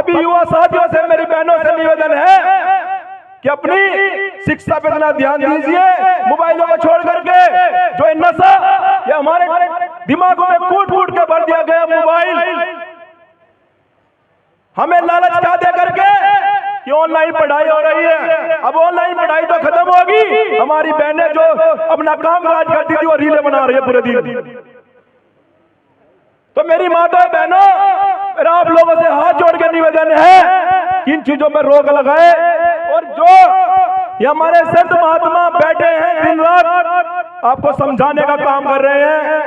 सभी युवा साथियों से, मेरी बहनों से निवेदन है कि अपनी शिक्षा पे इतना ध्यान दीजिए, मोबाइलों को छोड़ करके। जो ये नशा ये हमारे दिमागों में कूट कूट के भर दिया गया मोबाइल, हमें लालच क्या दे करके कि ऑनलाइन पढ़ाई हो रही है। अब ऑनलाइन पढ़ाई तो खत्म होगी, हमारी बहनें जो अपना काम काज करती थी वो रीलें बना रही है पूरे दिन। तो मेरी माताओं बहनों, मेरा आप लोगों से हाथ जोड़ के निवेदन है कि इन चीजों पर रोक लगाए। और जो ये हमारे संत महात्मा बैठे हैं दिन रात आपको समझाने का काम कर रहे हैं,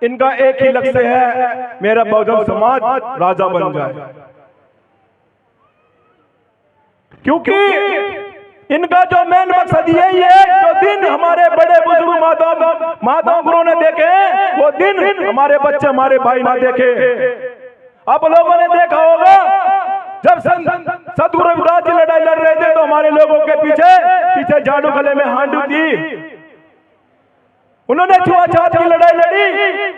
इनका एक ही लक्ष्य है, मेरा बहुजन समाज राजा बन जाए। क्योंकि इनका जो मेन मकसद यही है, जो दिन हमारे बड़े बुजुर्ग माताओं गुरु ने देखे, वो दिन हमारे बच्चे हमारे भाई ना देखे। आप लोगों ने देखा होगा जब सतगुरु रविदास जी लड़ाई लड़ रहे थे तो हमारे लोगों के पीछे झाड़ू गले में हांडू थी, उन्होंने छुआछूत की लड़ाई लड़ी।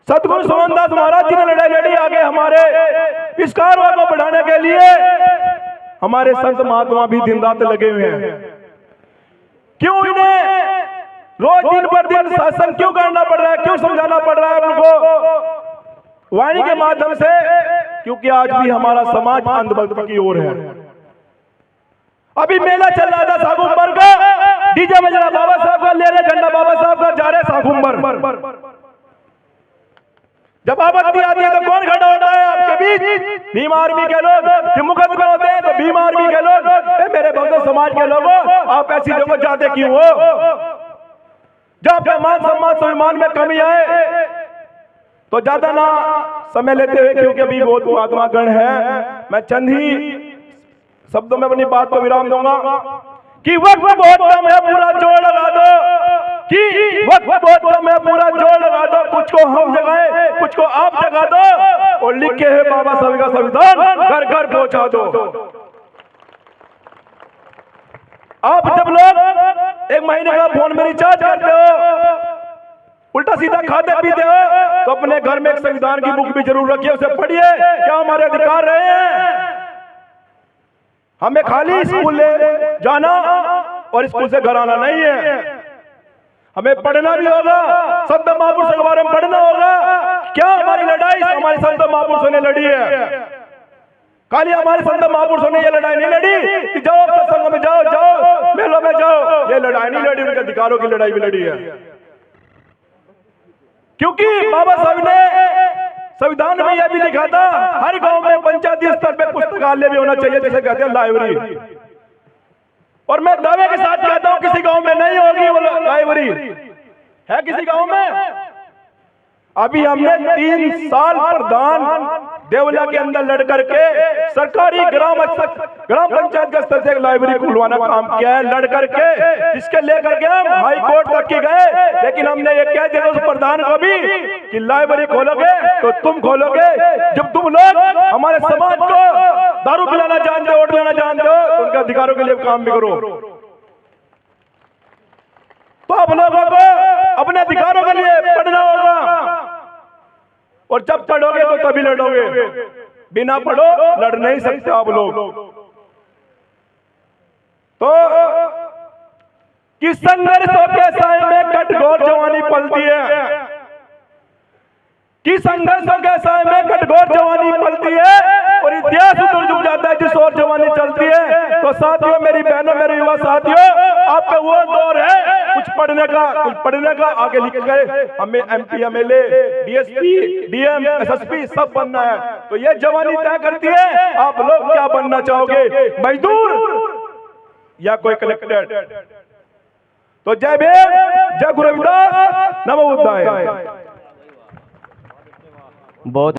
सतगुरु सोमनदास महाराज जी ने लड़ाई लड़ी आगे हमारे इस कारवां को बढ़ाने के लिए। हमारे संत महात्मा भी दिन रात लगे हुए हैं। क्यों इन्हें रोज दिन पर दिन शासन क्यों करना पड़ रहा है, क्यों समझाना पड़ रहा है उनको वाणी के माध्यम से? क्योंकि आज भी हमारा समाज अंधभक्त की ओर है। अभी मेला चल रहा था साखुम्बर का, डीजे बज रहा बाबा साहब का, ले रहे झंडा बाबा साहब का, जा रहे साखुम्बर। जब आपत्ति आती है तो कौन खड़ा होता है आपके बीच? भीम आर्मी के लोग। जब मुकदमे होते हैं तो भीम आर्मी के लोग। मेरे बहुजन समाज के लोगों, आप ऐसी जगह जाते क्यों हो? जब आपका मान सम्मान स्वाभिमान में कमी आए तो ज्यादा ना समय लेते हुए, क्योंकि अभी बहुत महात्मा गण है, मैं चंद ही शब्दों में अपनी बात को विराम दूंगा कि वक्त बहुत कम है, पूरा जोर लगा दो। कि वक्त बहुत कम है, पूरा जोर लगा दो। कुछ को हम जगाए, कुछ को आप जगा दो, और लिखे है बाबा साहब का संविधान घर घर पहुंचा दो। आप जब लोग एक महीने का फोन में रिचार्ज करते हो, उल्टा सीधा खाते पीते हो, तो अपने घर में एक संविधान की बुक भी जरूर रखिए, उसे पढ़िए। क्या हमारे अधिकार रहे हैं? हमें खाली स्कूल ले जाना और स्कूल से घर आना नहीं है, हमें पढ़ना भी होगा। संत महापुरुषों के बारे में पढ़ना होगा। क्या हमारी लड़ाई हमारे संत महापुरुषों ने लड़ी है? खाली हमारे संत महापुरुषों ने ये लड़ाई नहीं लड़ी कि जाओ सत्संग में जाओ मेलों में जाओ, ये लड़ाई नहीं लड़ी, उनके अधिकारों की लड़ाई भी लड़ी है। क्योंकि बाबा साहब ने संविधान में यह भी लिखा था, हर गांव में पंचायती स्तर पे पुस्तकालय भी होना चाहिए, जिसे कहते हैं लाइब्रेरी। और मैं दावे के साथ कहता हूं किसी गांव में नहीं होगी वो लाइब्रेरी। है किसी गांव में? अभी हमने 3 साल प्रधान देवला के अंदर लड़ करके सरकारी ग्राम पंचायत के स्तर से एक लाइब्रेरी खुलवाना काम किया है, लड़ करके, जिसके लेकर के हम हाई कोर्ट तक के गए। लेकिन हमने ये कह दिया उस प्रधान को भी कि लाइब्रेरी खोलोगे तो तुम खोलोगे जब तुम लोग हमारे समाज को दारू पिलाना जानते हो, वोट लेना जानते हो, तो उनके अधिकारों के लिए काम भी करो। तो आप लोगों को अपने अधिकारों के लिए पढ़ना होगा, और जब पढ़ोगे तो तभी लड़ोगे, बिना पढ़ो लड़ नहीं सकते आप लोग। तो किस संघर्षों के साए में कटघोर जवानी पलती है, किस संघर्षों के साए में कटघोर जवानी पलती है, और इतिहास उतर झुक जाता है जिस ओर जवानी चलती है। तो साथियों, मेरी बहनों, मेरे युवा साथियों, आपका वो दौर है कुछ पढ़ने का आगे लिख गए, हमें MP MLA DSP DM SSP सब बनना है। तो ये जवानी तय करती है आप लोग क्या बनना चाहोगे, मजदूर या कोई कलेक्टेड। तो जय भीम, जय गुरु रविदास, नमो बुद्धाय। बहुत